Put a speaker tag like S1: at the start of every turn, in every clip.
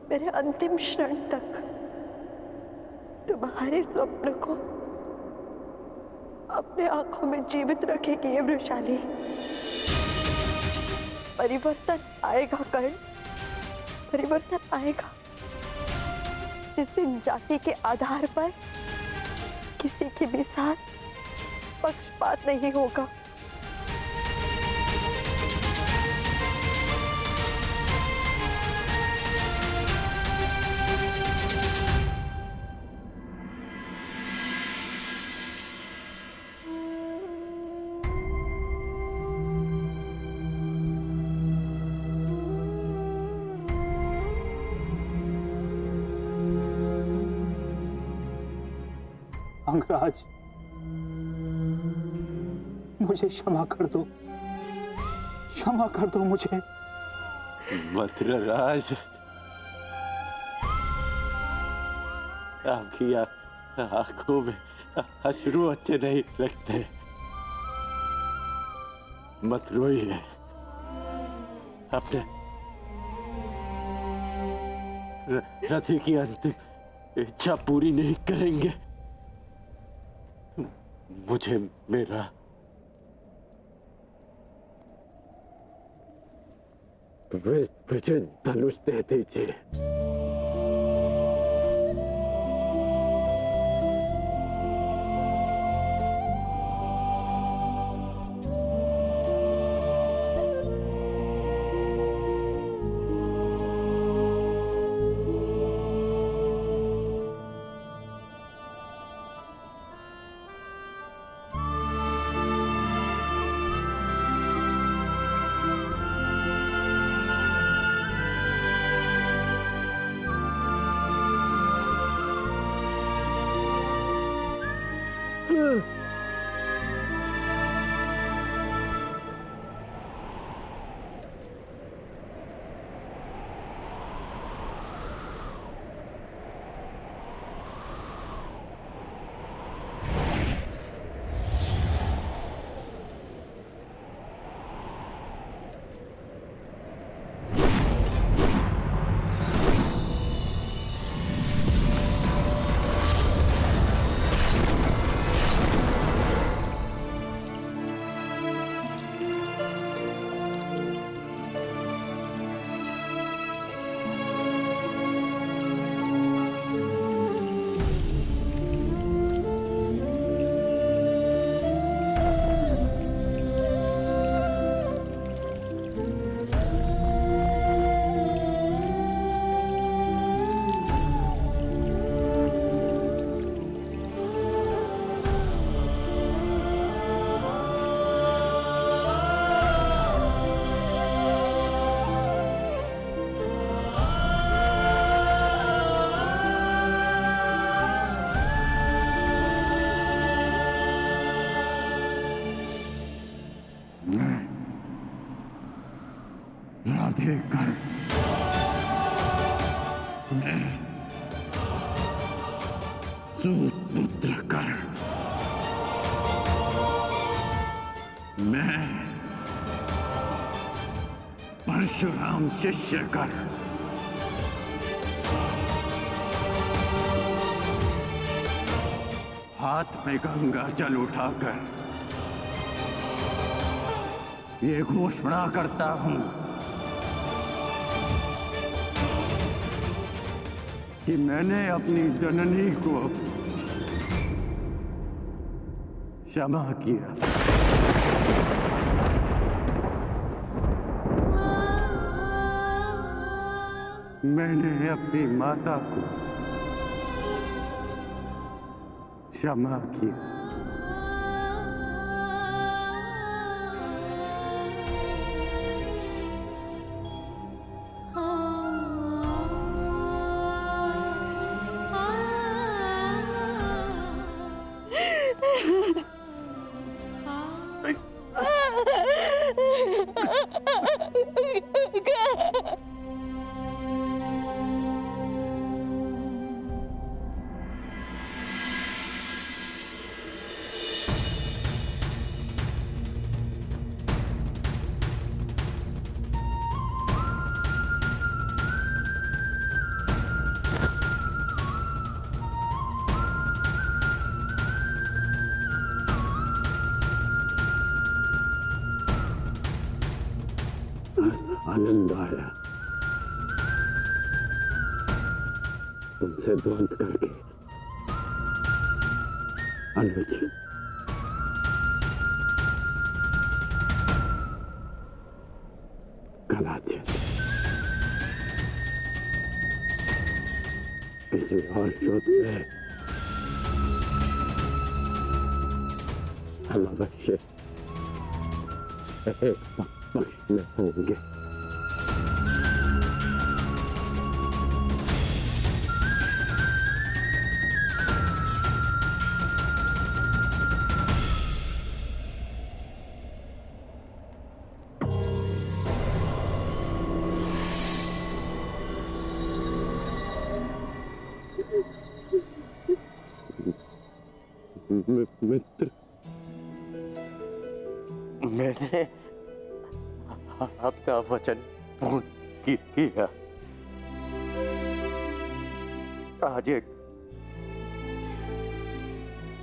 S1: मेरे अंतिम क्षण तक तुम्हारे स्वप्न को अपने आंखों में जीवित रखेगी ये वृषाली। परिवर्तन आएगा कर्ण, परिवर्तन आएगा। जिस दिन जाति के आधार पर किसी के भी साथ पक्षपात नहीं होगा।
S2: अंगराज, मुझे क्षमा कर दो, क्षमा कर दो मुझे।
S3: मद्रराज, आपकी आंखों में अश्रु अच्छे नहीं लगते। मत रोइए, अपने रथी की अंतिम इच्छा पूरी नहीं करेंगे। मुझे मेरा विजय धनुष दे दीजिए।
S4: राधेकर, मैं सूतपुत्र कर्ण, मैं परशुराम शिष्य कर्ण, हाथ में गंगा जल उठाकर ये घोषणा करता हूं कि मैंने अपनी जननी को क्षमा किया। मैंने अपनी माता को क्षमा किया।
S3: आनंद आया तुमसे द्वंद्व करके। अनुज, कदाचित किसी और युद्ध में हम अवश्य एक पक्ष में होंगे। मित्र, मैंने आपका वचन पूर्ण किया। आज एक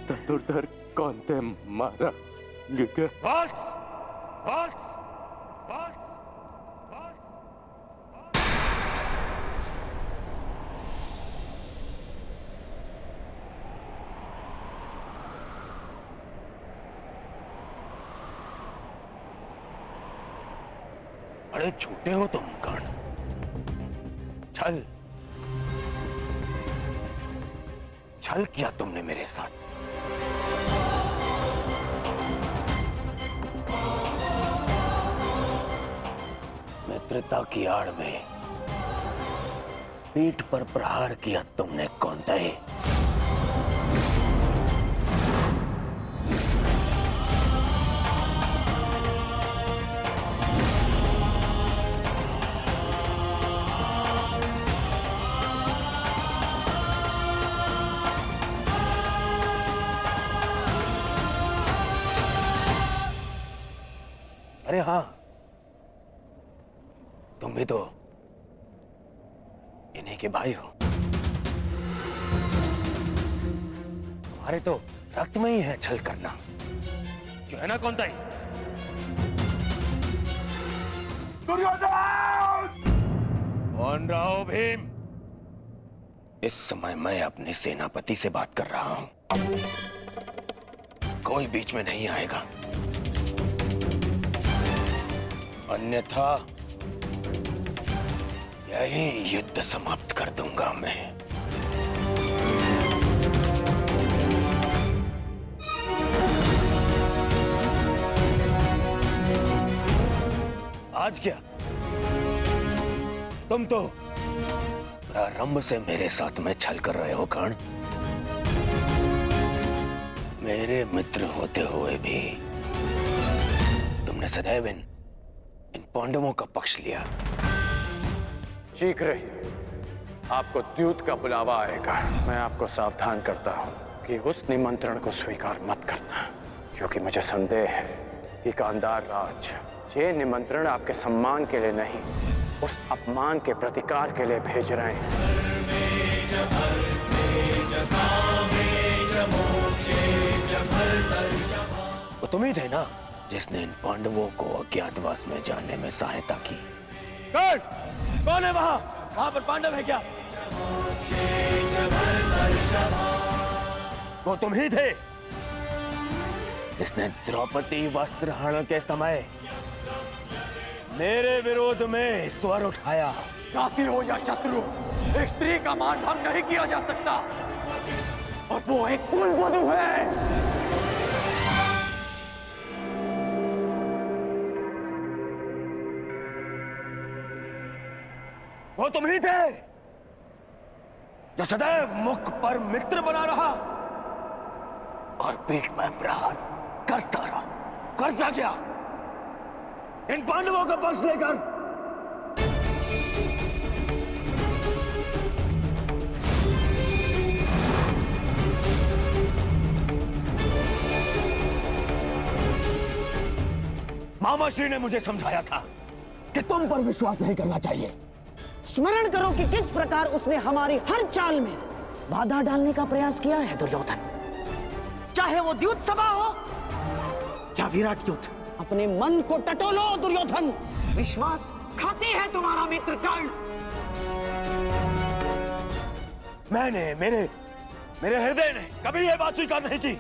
S3: धनुर्धर कौनते मारा गया।
S5: बस बस बस बस। बड़े छोटे हो तुम कर्ण। छल छल किया तुमने मेरे साथ। मित्रता की आड़ में पीठ पर प्रहार किया तुमने कौनते। अरे हाँ, तुम भी तो इन्हीं के भाई हो। तुम्हारे तो रक्त में ही है छल करना, जो है ना कौनता। कौन रहा हो भीम? इस समय मैं अपने सेनापति से बात कर रहा हूं। कोई बीच में नहीं आएगा, अन्यथा यही युद्ध समाप्त कर दूंगा मैं। आज क्या? तुम तो प्रारंभ से मेरे साथ में छल कर रहे हो कर्ण। मेरे मित्र होते हुए भी तुमने सदैव इन पांडवों का पक्ष लिया।
S6: शीघ्र ही आपको द्यूत का बुलावा आएगा। मैं आपको सावधान करता हूं कि उस निमंत्रण को स्वीकार मत करना, क्योंकि मुझे संदेह है कि गांधार राज ये निमंत्रण आपके सम्मान के लिए नहीं, उस अपमान के प्रतिकार के लिए भेज रहे हैं।
S5: वो तुम ही थे ना जिसने इन पांडवों को अज्ञातवास में जाने में सहायता की।
S6: कौन है वहां?
S5: वहां पर पांडव है क्या? वो तुम ही थे जिसने द्रौपदी वस्त्रहरण के समय मेरे विरोध में स्वर उठाया।
S6: साथी हो या शत्रु, एक स्त्री का मान भंग नहीं किया जा सकता, और वो एक कुलवधू है।
S5: वो तुम ही थे जो सदैव मुख पर मित्र बना रहा और पीठ पर प्रहार करता रहा। करता क्या? इन पांडवों का पक्ष लेकर। मामाश्री ने मुझे समझाया था कि तुम पर विश्वास नहीं करना चाहिए।
S7: स्मरण करो कि किस प्रकार उसने हमारी हर चाल में बाधा डालने का प्रयास किया है दुर्योधन। चाहे वो द्यूत सभा हो या विराट युद्ध। अपने मन को टटोलो दुर्योधन। विश्वास खाती है तुम्हारा मित्र कर्ण।
S5: मैंने मेरे हृदय ने कभी यह बात स्वीकार नहीं की।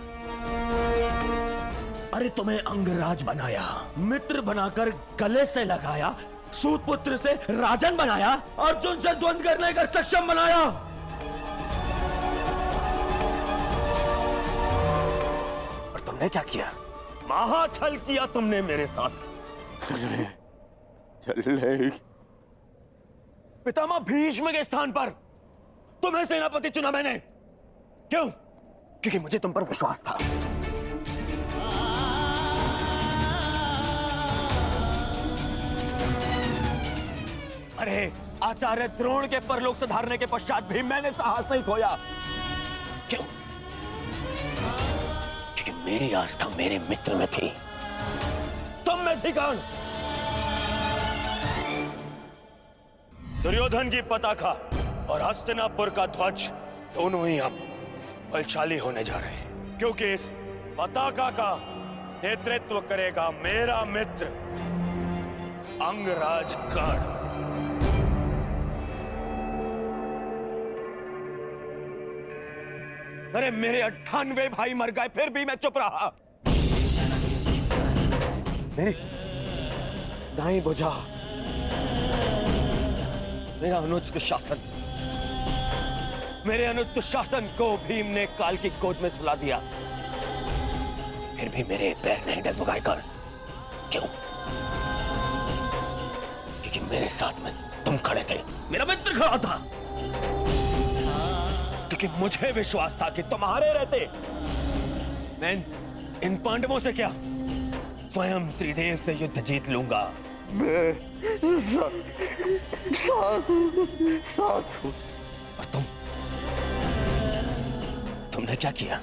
S5: अरे तुम्हें अंगराज बनाया, मित्र बनाकर गले से लगाया, सूतपुत्र से राजन बनाया, अर्जुन से द्वंद करने का सक्षम बनाया। और तुमने क्या किया? महाछल किया तुमने मेरे साथ।
S3: चल
S5: पितामह भीष्म के स्थान पर तुम्हें सेनापति चुना मैंने। क्यों? क्योंकि मुझे तुम पर विश्वास था। अरे आचार्य द्रोण के परलोक सुधारने के पश्चात भी मैंने साहस नहीं खोया। क्यों? क्योंकि मेरी आस्था मेरे मित्र में थी, तुम में थी कौन?
S8: दुर्योधन की पताका और हस्तिनापुर का ध्वज दोनों ही अब बलशाली होने जा रहे हैं, क्योंकि इस पताका का नेतृत्व करेगा मेरा मित्र अंगराज कर्ण।
S5: अरे मेरे 98 भाई मर गए, फिर भी मैं चुप रहा। मेरी दाई बुझा, मेरा अनुचित शासन, मेरे अनुचित शासन को भीम ने काल की गोद में सुला दिया। फिर भी मेरे पैर नहीं डगमगाए कर्ण। क्यों? क्योंकि मेरे साथ में तुम खड़े थे, मेरा मित्र खड़ा था। क्योंकि मुझे विश्वास था कि तुम्हारे रहते मैं इन पांडवों से क्या, स्वयं त्रिदेव से युद्ध जीत लूंगा। और तुमने क्या किया?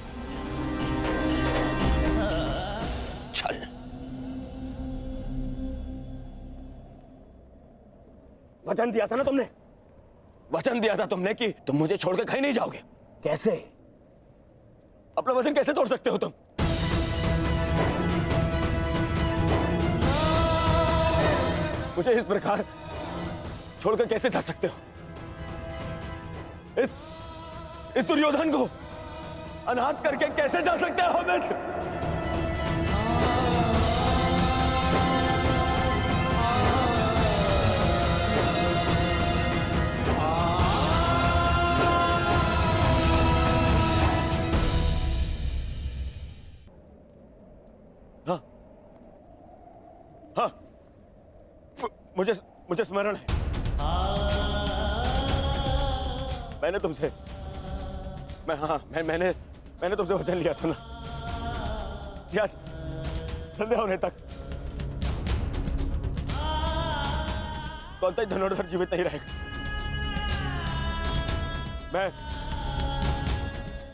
S5: छल। वचन दिया था ना तुमने, वचन दिया था तुमने कि तुम मुझे छोड़कर कहीं नहीं जाओगे। कैसे? अपना वचन कैसे तोड़ सकते हो तुम? मुझे इस प्रकार छोड़कर कैसे जा सकते हो? इस दुर्योधन को अनाथ करके कैसे जा सकते हो मित्र? हाँ, मुझे स्मरण है। मैंने तुमसे वचन लिया था ना, याद? संध्या होने तक कौन सा धनुर्धर जीवित नहीं रहेगा।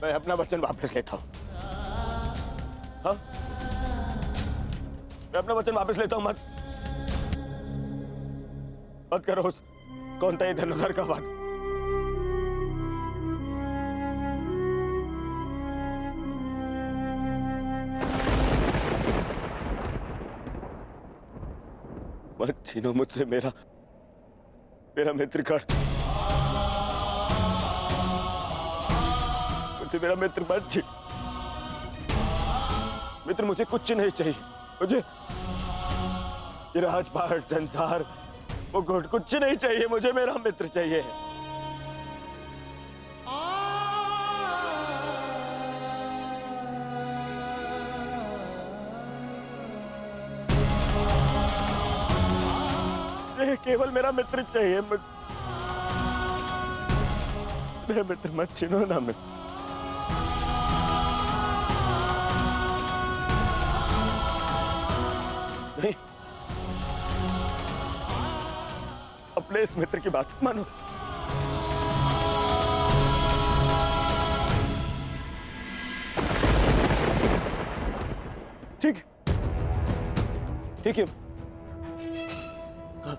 S5: मैं अपना वचन वापस लेता हूं। हाँ, मैं अपना वचन वापस लेता हूं। मत करो उस कौन था ये धनुर्धर का वाद। मत छीनो मुझसे मेरा मित्र कर्ण। मुझसे मेरा मित्र मत छीन। मित्र मुझे कुछ नहीं चाहिए। मुझे ये राजपाट, संसार, वो कुछ नहीं चाहिए। मुझे मेरा मित्र चाहिए। केवल मेरा मित्र चाहिए। मेरा मित्र मत छीनो ना। नहीं, अपने इस मित्र की बात मानो। ठीक है। हाँ,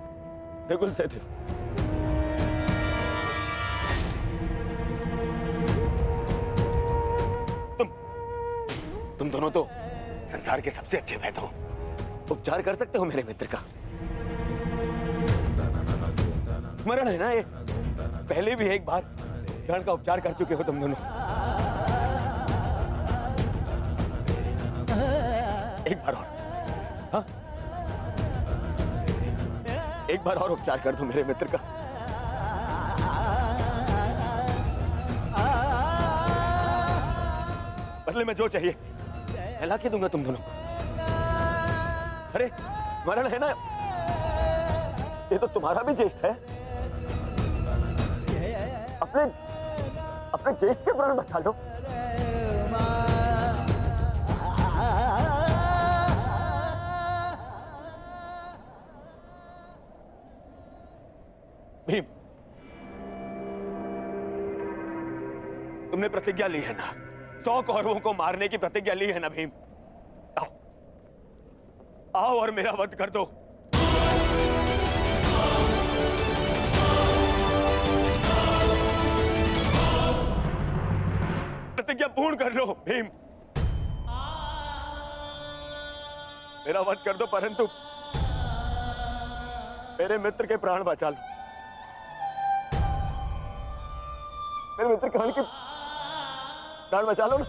S5: बिल्कुल सहदेव। तुम दोनों तो संसार के सबसे अच्छे वैद्य हो। उपचार कर सकते हो मेरे मित्र का। स्मरण है ना ये? पहले भी एक बार ग्रहण का उपचार कर चुके हो तुम दोनों। एक बार और, हाँ? एक बार और उपचार कर दो मेरे मित्र का। बदले में जो चाहिए मैं ला के दूंगा तुम दोनों को। अरे स्मरण है ना, ये तो तुम्हारा भी ज्येष्ठ है। अपने ज्येष्ठ के प्राण बचा लो। भीम, तुमने प्रतिज्ञा ली है ना, 100 कौरवों को मारने की प्रतिज्ञा ली है ना भीम? आओ आओ और मेरा वध कर दो। प्रतिज्ञा पूर्ण कर लो भीम। मेरा वध कर दो, परंतु मेरे मित्र के प्राण बचा लो। मेरे मित्र कर्ण के प्राण बचा लो ना।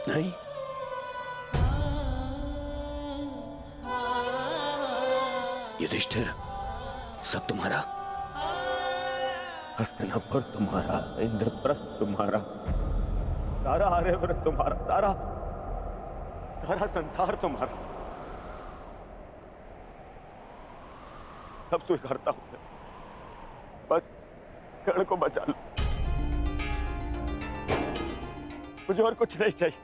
S8: नहीं, युधिष्ठिर, सब तुम्हारा। हस्तिनापुर तुम्हारा, इंद्रप्रस्थ तुम्हारा, सारा आर्यव्रत तुम्हारा, सारा संसार तुम्हारा। सब स्वीकारता हूं मैं, बस कर्ण को बचा लो। मुझे और कुछ नहीं चाहिए,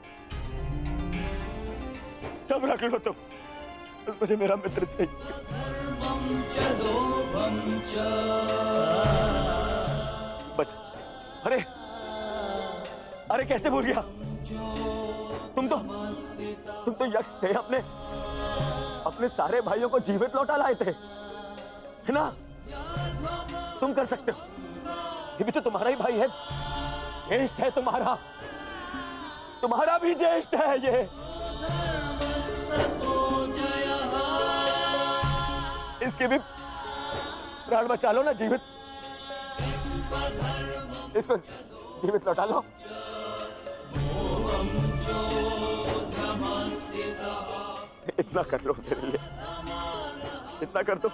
S8: सब रख लो तुम, बस मुझे मेरा मित्र चाहिए। बच, अरे अरे कैसे भूल गया? तुम तो यक्ष थे, अपने सारे भाइयों को जीवित लौटा लाए थे, है ना? तुम कर सकते हो, ये भी तो तुम्हारा ही भाई है, ज्येष्ठ है तुम्हारा भी ज्येष्ठ है ये। इसके भी प्राण बचा लो ना, जीवित, इसको जीवित लौटा लो। इतना कर लो मेरे लिए, इतना कर दो।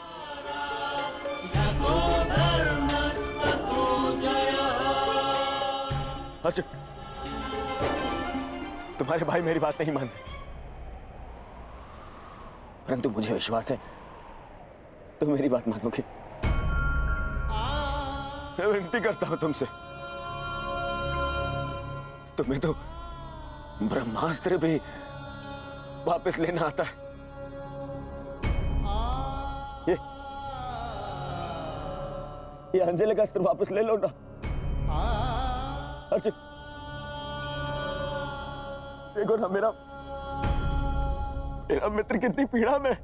S8: अर्जुन, तुम्हारे भाई मेरी बात नहीं मानते, परंतु मुझे विश्वास है तुम मेरी बात मानोगे। मैं विनती करता हूं तुमसे, तुम्हें तो ब्रह्मास्त्र भी वापस लेना आता है। ये अंजलि का अस्त्र वापस ले लो ना अर्जुन। देखो ना मेरा मित्र कितनी पीड़ा में।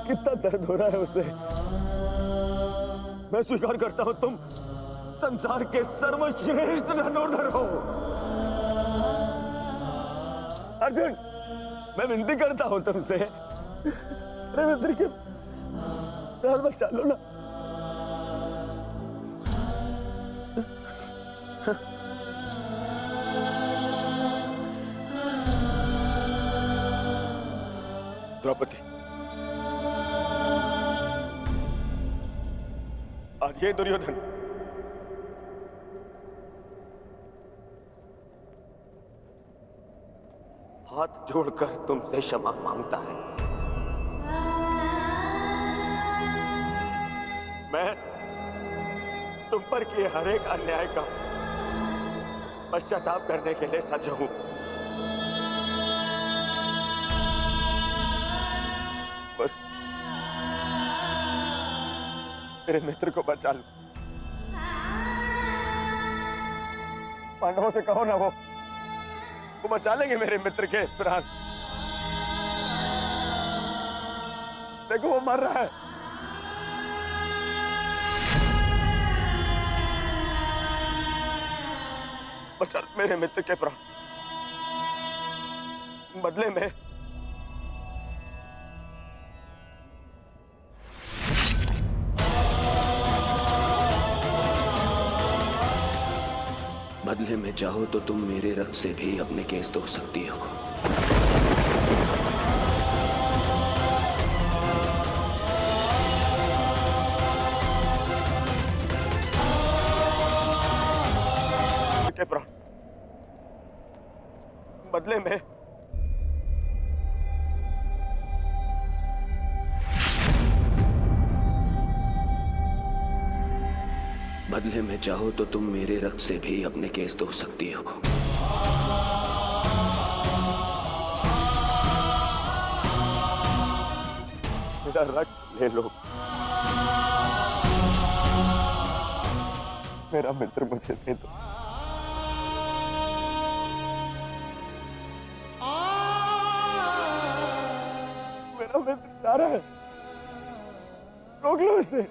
S8: कितना दर्द हो रहा है उसे। मैं स्वीकार करता हूं तुम संसार के सर्वश्रेष्ठ धनुर्धर हो अर्जुन। मैं विनती करता हूं तुमसे, अरे मित्र के प्राण बचा लो ना। द्रौपदी, और ये दुर्योधन हाथ जोड़कर तुमसे क्षमा मांगता है। मैं तुम पर किए हर एक अन्याय का पश्चाताप करने के लिए सज्ज हूं। बस मेरे मित्र को बचा लो। पांडवों से कहो ना, वो बचा लेंगे मेरे मित्र के प्राण। देखो वो मर रहा है। बचा मेरे मित्र के प्राण। बदले में
S5: बदले में चाहो तो तुम मेरे रक्त से भी अपने केस धो सकती हो।
S8: के प्राण बदले में
S5: बदले में चाहो तो तुम मेरे रक्त से भी अपने केस धो सकती हो।
S8: मेरा रक्त ले लो। मेरा मित्र मुझे दे दो। मेरा मित्र जा रहा है, रोक लो इसे।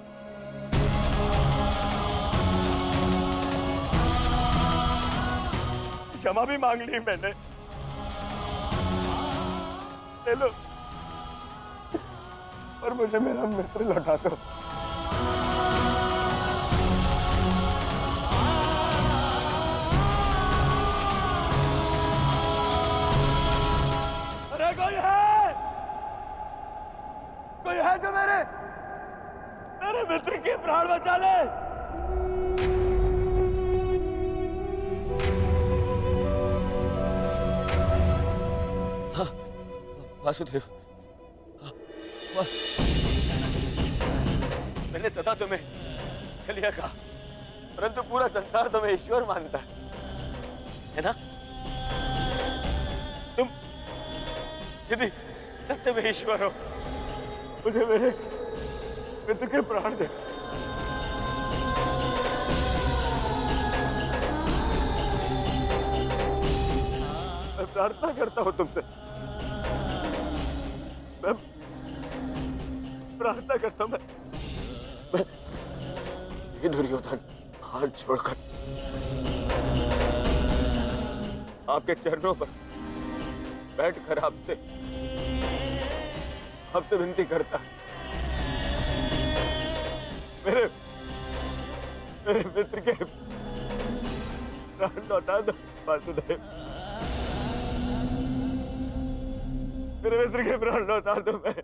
S8: क्षमा भी मांग ली मैंने, ले लो, और मुझे मेरा मित्र लौटा दो। अरे कोई है जो मेरे मित्र के प्राण बचा ले। वासुदेव, मैंने सदा तुम्हें चलिया कहा, परंतु पूरा संसार तुम्हें ईश्वर मानता है ना? तुम यदि सत्य में ईश्वर हो, मुझे मेरे मित्र के प्राण दे। मैं प्रार्थना करता हूं तुमसे, मैं प्रार्थना करता हूं, मैं ये दुर्योधन हाथ छोड़कर आपके चरणों पर बैठकर आपसे विनती करता, मेरे मित्र के प्राण लौटा दो वासुदेव। मेरे मित्र के प्राण लौटा दो। मैं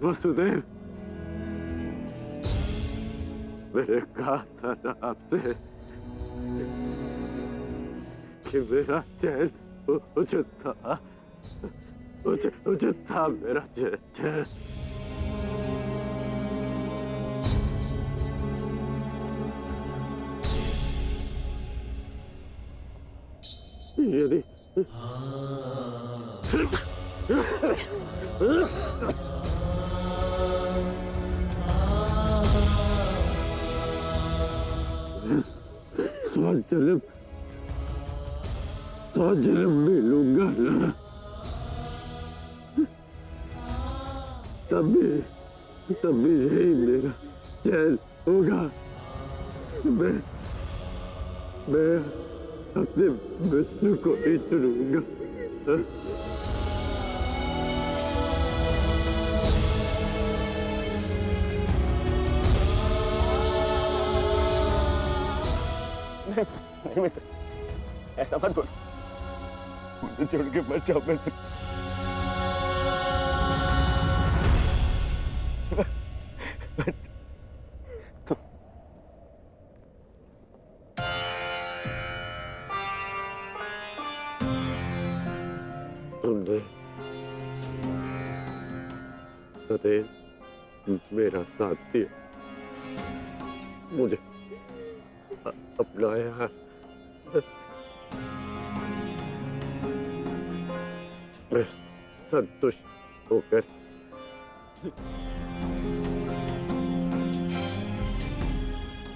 S4: वसुदेव, मैंने कहा था ना आपसे कि मेरा चैन उचित था मेरा चैन। यदि सौ जन्म मिलूंगा ना, तभी यही मेरा चैन होगा। मैं अपने मित्र को ही चुनूंगा। नहीं मित्र, ऐसा मत बोलो, मुझे छोड़ के मत जाओ मित्र। तुमने सदैव मेरा साथ दिया, मुझे अपनाया।
S6: मैं संतुष्ट होकर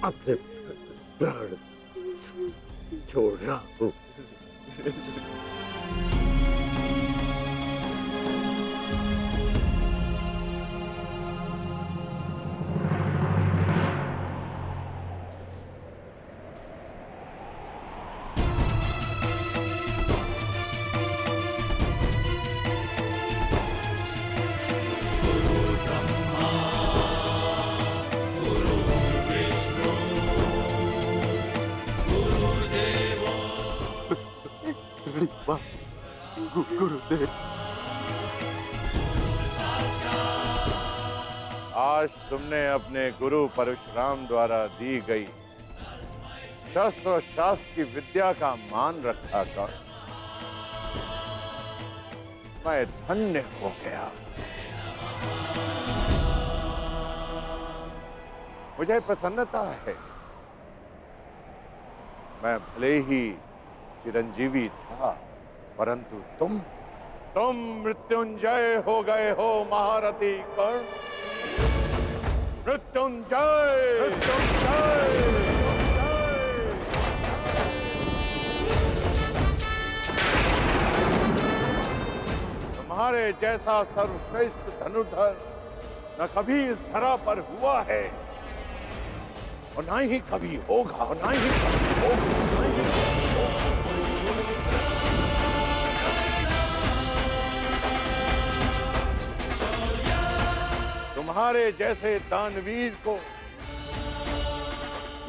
S6: अपने प्राण छोड़ रहा हूँ। गुरुदेव,
S9: आज तुमने अपने गुरु परशुराम द्वारा दी गई शस्त्र और शास्त्र की विद्या का मान रखा कर मैं धन्य हो गया। मुझे प्रसन्नता है। मैं भले ही चिरंजीवी था, परंतु तुम मृत्युंजय हो गए हो महारथी कर्ण। मृत्युंजय, मृत्युंजय। तुम्हारे जैसा सर्वश्रेष्ठ धनुर्धर न कभी इस धरा पर हुआ है और ना ही कभी होगा, और ना ही कभी होगा, ना ही कभी होगा। तुम्हारे जैसे दानवीर को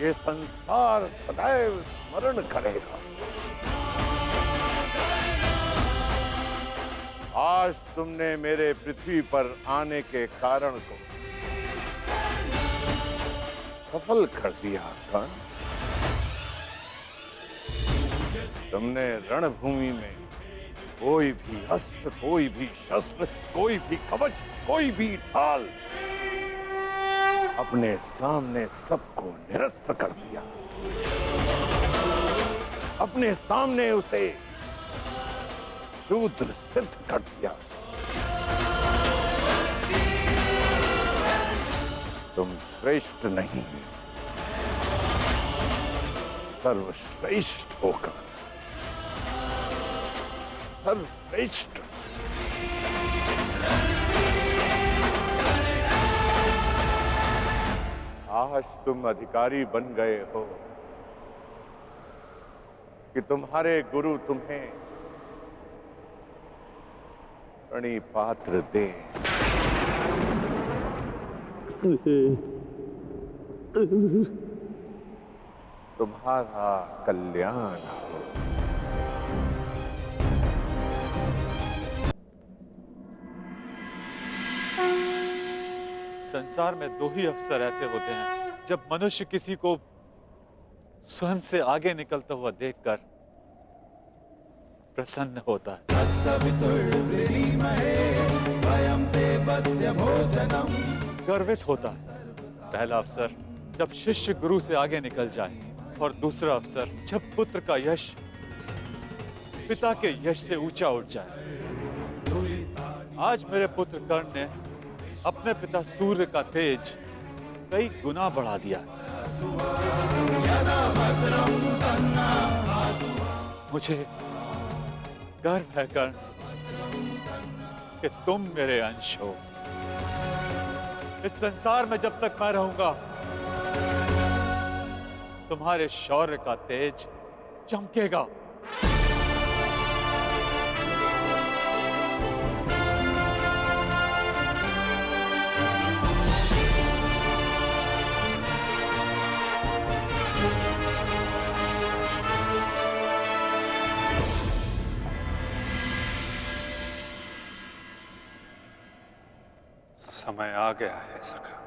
S9: ये संसार सदैव स्मरण करेगा। आज तुमने मेरे पृथ्वी पर आने के कारण को सफल कर दिया कर्ण। तुमने रणभूमि में कोई भी अस्त्र, कोई भी शस्त्र, कोई भी कवच, कोई भी ढाल अपने सामने सबको निरस्त कर दिया। अपने सामने उसे शूद्र सिद्ध कर दिया। तुम श्रेष्ठ नहीं, सर्वश्रेष्ठ होकर सर्वश्रेष्ठ। आज तुम अधिकारी बन गए हो कि तुम्हारे गुरु तुम्हें प्रणिपात्र दे। तुम्हारा कल्याण हो।
S10: संसार में दो ही अवसर ऐसे होते हैं जब मनुष्य किसी को स्वयं से आगे निकलता हुआ देखकर प्रसन्न होता है। गर्वित होता है। पहला अवसर जब शिष्य गुरु से आगे निकल जाए, और दूसरा अवसर जब पुत्र का यश पिता के यश से ऊंचा उठ जाए। आज मेरे पुत्र कर्ण ने अपने पिता सूर्य का तेज कई गुना बढ़ा दिया। मुझे गर्व है कर्ण कि तुम मेरे अंश हो। इस संसार में जब तक मैं रहूंगा, तुम्हारे शौर्य का तेज चमकेगा। समय आ गया है सखा।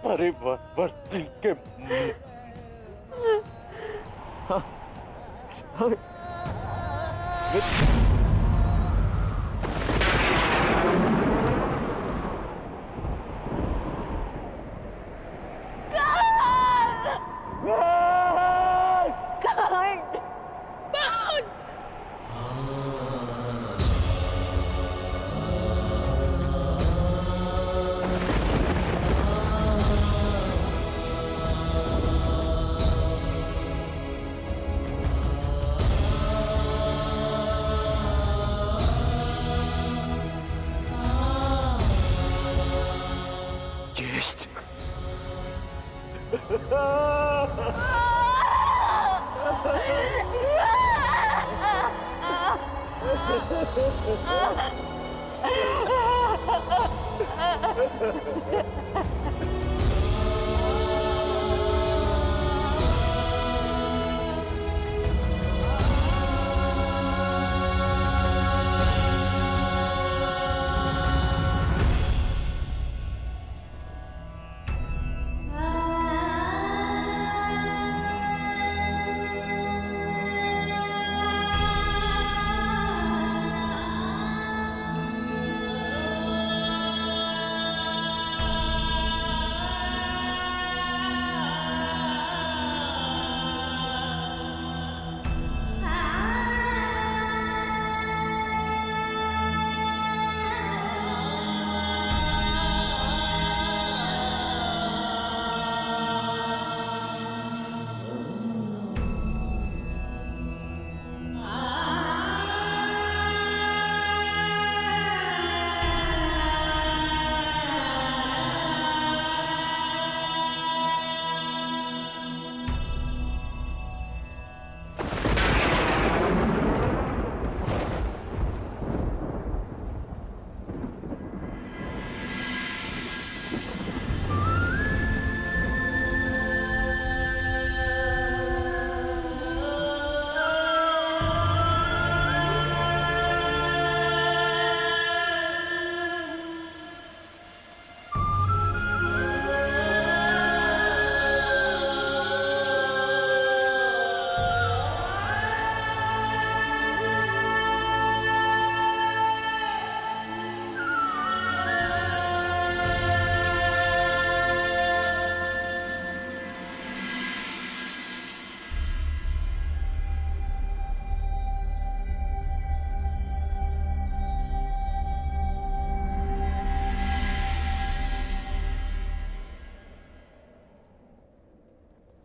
S3: परिवर्तन के
S5: ज्येष्ठ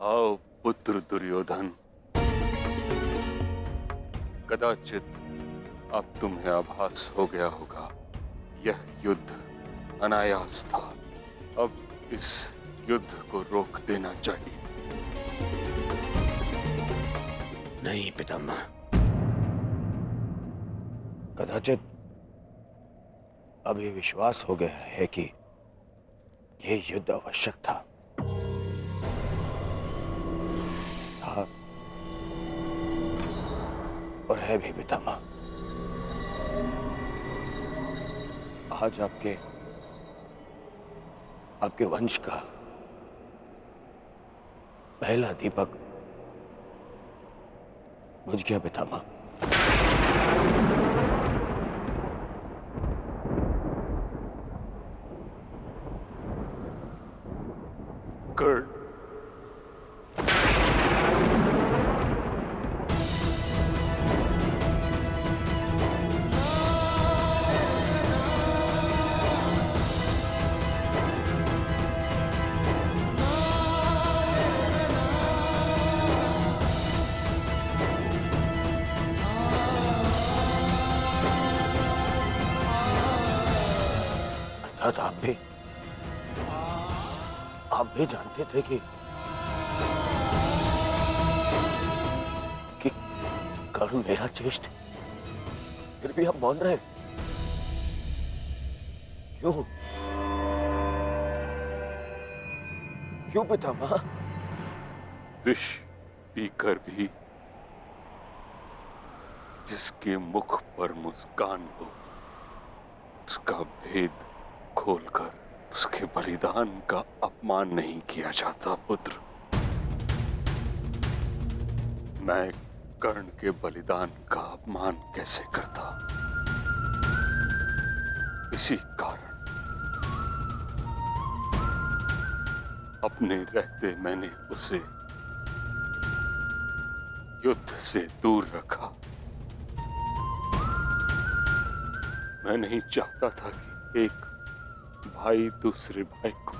S9: आओ पुत्र दुर्योधन, कदाचित अब तुम्हें आभास हो गया होगा, यह युद्ध अनायास था। अब इस युद्ध को रोक देना चाहिए।
S5: नहीं पितामह, कदाचित अभी विश्वास हो गया है कि यह युद्ध आवश्यक था। और है भी पितामह। आज आपके वंश का पहला दीपक बुझ गया पितामह।
S9: कर्ण,
S5: अर्थात आप भी जानते थे कि कर्ण मेरा ज्येष्ठ, फिर भी आप मौन रहे क्यों? क्यों पितामह?
S9: विष पीकर भी जिसके मुख पर मुस्कान हो, उसका भेद खोलकर उसके बलिदान का अपमान नहीं किया जाता पुत्र। मैं कर्ण के बलिदान का अपमान कैसे करता? इसी कारण अपने रहते मैंने उसे युद्ध से दूर रखा। मैं नहीं चाहता था कि एक भाई दूसरे भाई को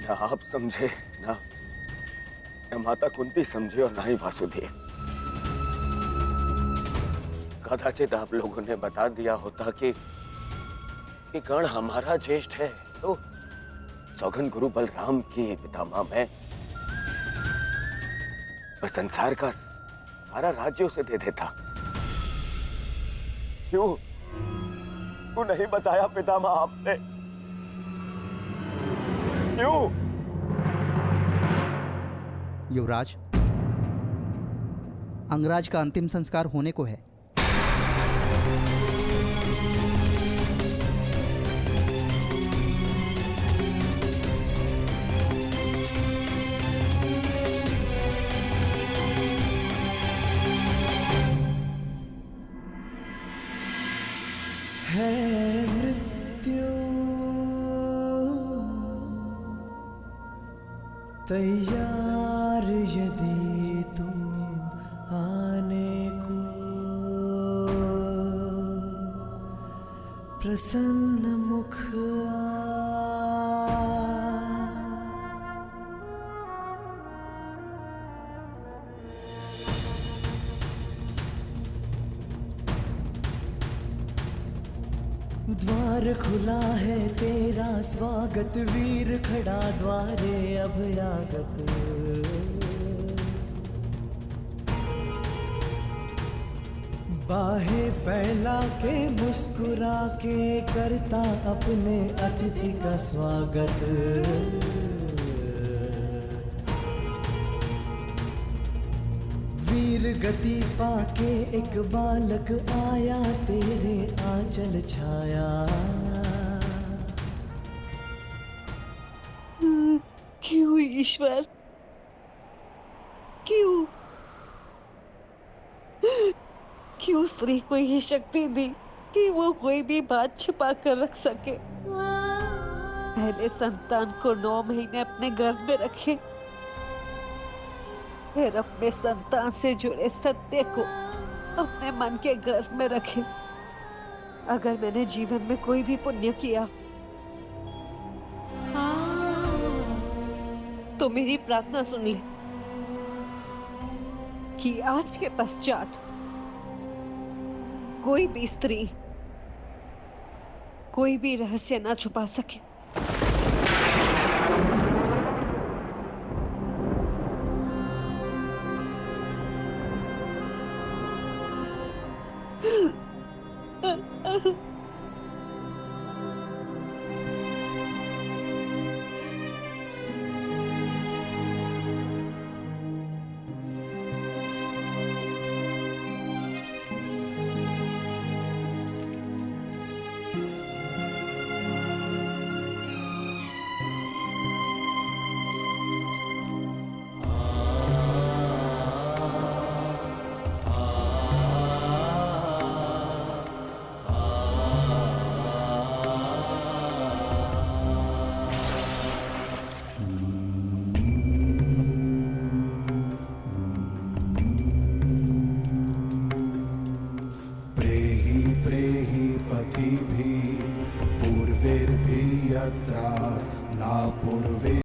S8: ना आप समझे, ना माता कुंती समझे और ना ही वासुदेव। कदाचित आप लोगों ने बता दिया होता कि कर्ण हमारा ज्येष्ठ है, तो सौगन गुरु बलराम की पितामह में संसार का सारा राज्य उसे दे देता। क्यों नहीं बताया पितामह आपने? क्यों?
S11: युवराज, अंगराज का अंतिम संस्कार होने को है।
S12: तैयार यदि तुम आने को, प्रसन्न मुख द्वार खुला है तेरा स्वागत, वीर खड़ा द्वारे अभयागत। बाहें फैला के मुस्कुरा के करता अपने अतिथि का स्वागत। वीर गति पाके एक बालक आया, तेरे आंचल छाया।
S1: क्यों ईश्वर, क्यों क्यों स्त्री को ये शक्ति दी कि वो कोई भी बात छुपा कर रख सके? पहले संतान को 9 महीने अपने गर्भ में रखे, फिर अपने संतान से जुड़े सत्य को अपने मन के गर्भ में रखे। अगर मैंने जीवन में कोई भी पुण्य किया तो मेरी प्रार्थना सुन ले कि आज के पश्चात कोई भी स्त्री कोई भी रहस्य ना छुपा सके।